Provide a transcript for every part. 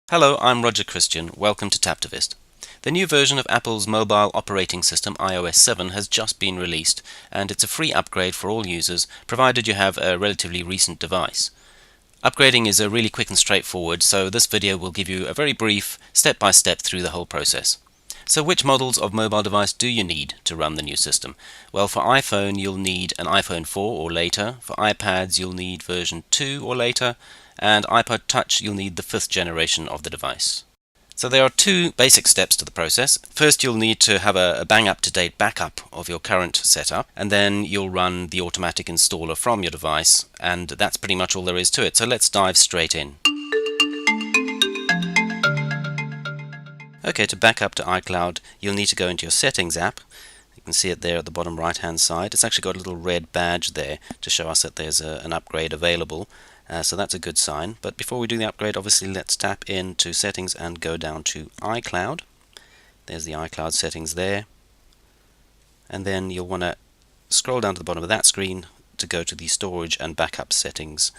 Hello, I'm Roger Christian. Welcome to TAP001. The new version of Apple's mobile operating system, iOS 7, has just been released, and it's a free upgrade for all users, provided you have a relatively recent device. Upgrading is really quick and straightforward, so this video will give you a very brief, step-by-step through the whole process. So which models of mobile device do you need to run the new system? Well, for iPhone you'll need an iPhone 4 or later, for iPads you'll need version 2 or later, and iPod Touch you'll need the 5th generation of the device. So there are two basic steps to the process. First, you'll need to have a bang-up-to-date backup of your current setup, and then you'll run the automatic installer from your device, and that's pretty much all there is to it. So let's dive straight in. Okay, to back up to iCloud, you'll need to go into your Settings app. You can see it there at the bottom right-hand side. It's actually got a little red badge there to show us that there's an upgrade available. So that's a good sign. But before we do the upgrade, obviously let's tap into Settings and go down to iCloud. There's the iCloud settings there. And then you'll want to scroll down to the bottom of that screen to go to the storage and backup settings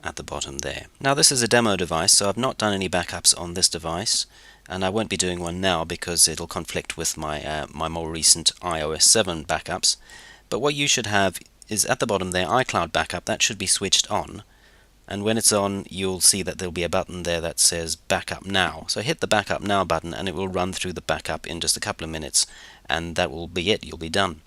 at the bottom there. Now this is a demo device, so I've not done any backups on this device, and I won't be doing one now because it'll conflict with my more recent iOS 7 backups. But what you should have is at the bottom there, iCloud backup. That should be switched on. And when it's on, you'll see that there'll be a button there that says Backup Now. So hit the Backup Now button and it will run through the backup in just a couple of minutes, and that will be it. You'll be done.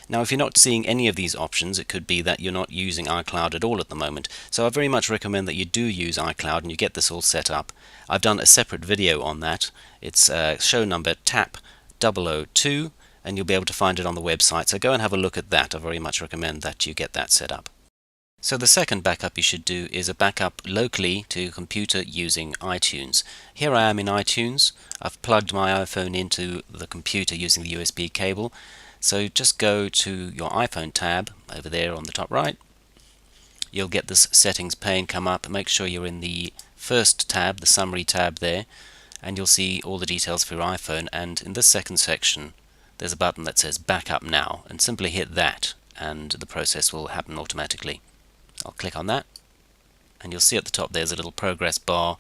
Now if you're not seeing any of these options, it could be that you're not using iCloud at all at the moment. So I very much recommend that you do use iCloud and you get this all set up. I've done a separate video on that. It's show number TAP002, and you'll be able to find it on the website. So go and have a look at that. I very much recommend that you get that set up. So the second backup you should do is a backup locally to your computer using iTunes. Here I am in iTunes. I've plugged my iPhone into the computer using the USB cable. So just go to your iPhone tab over there on the top right. You'll get this settings pane come up. Make sure you're in the first tab, the summary tab there, and you'll see all the details for your iPhone. And in this second section there's a button that says Backup Now, and simply hit that and the process will happen automatically. I'll click on that, and you'll see at the top there's a little progress bar.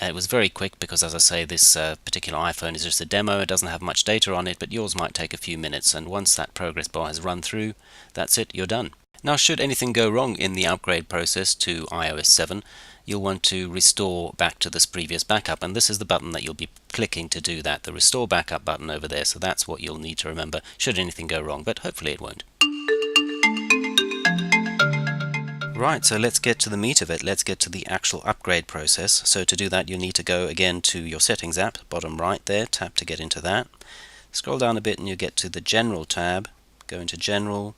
It was very quick because, as I say, this particular iPhone is just a demo. It doesn't have much data on it, but yours might take a few minutes, and once that progress bar has run through, that's it, you're done. Now should anything go wrong in the upgrade process to iOS 7, you'll want to restore back to this previous backup, and this is the button that you'll be clicking to do that, the restore backup button over there. So that's what you'll need to remember should anything go wrong, but hopefully it won't. Right, so let's get to the meat of it. Let's get to the actual upgrade process. So to do that, you need to go again to your Settings app, bottom right there, tap to get into that. Scroll down a bit and you get to the General tab, go into General,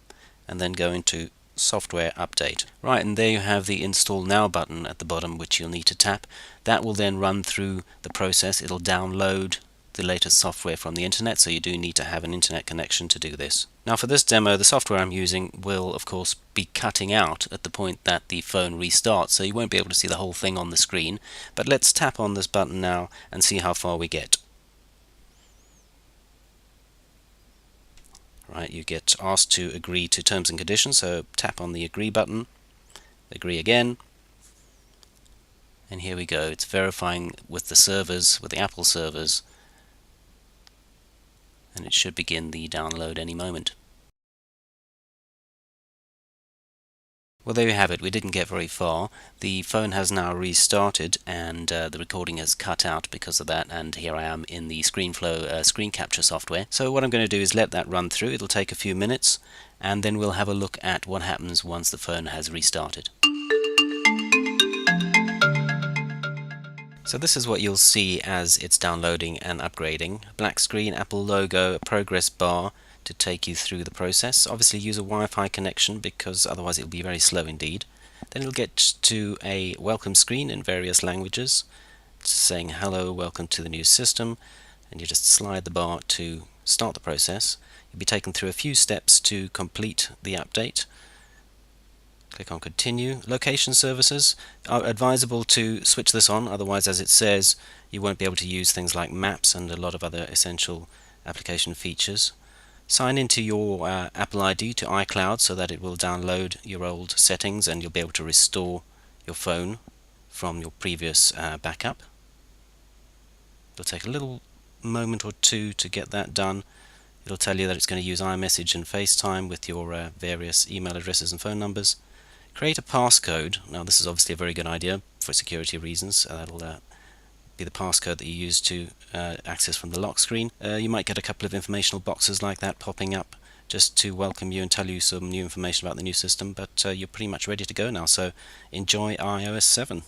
and then go into Software Update. Right, and there you have the Install Now button at the bottom, which you'll need to tap. That will then run through the process. It'll download the latest software from the internet, so you do need to have an internet connection to do this. Now for this demo, the software I'm using will of course be cutting out at the point that the phone restarts, so you won't be able to see the whole thing on the screen. But let's tap on this button now and see how far we get. Right, you get asked to agree to terms and conditions, so tap on the agree button, agree again, and here we go. It's verifying with the servers, with the Apple servers, and it should begin the download any moment. Well, there you have it. We didn't get very far. The phone has now restarted, and the recording has cut out because of that, and here I am in the ScreenFlow screen capture software. So what I'm going to do is let that run through. It'll take a few minutes, and then we'll have a look at what happens once the phone has restarted. So this is what you'll see as it's downloading and upgrading. Black screen, Apple logo, a progress bar to take you through the process. Obviously use a Wi-Fi connection because otherwise it'll be very slow indeed. Then you'll get to a welcome screen in various languages. It's saying hello, welcome to the new system, and you just slide the bar to start the process. You'll be taken through a few steps to complete the update. Click on continue. Location services are advisable to switch this on, otherwise, as it says, you won't be able to use things like maps and a lot of other essential application features. Sign into your Apple ID to iCloud so that it will download your old settings and you'll be able to restore your phone from your previous backup. It'll take a little moment or two to get that done. It'll tell you that it's going to use iMessage and FaceTime with your various email addresses and phone numbers. Create a passcode. Now this is obviously a very good idea for security reasons. That'll be the passcode that you use to access from the lock screen. You might get a couple of informational boxes like that popping up just to welcome you and tell you some new information about the new system, but you're pretty much ready to go now, so enjoy iOS 7.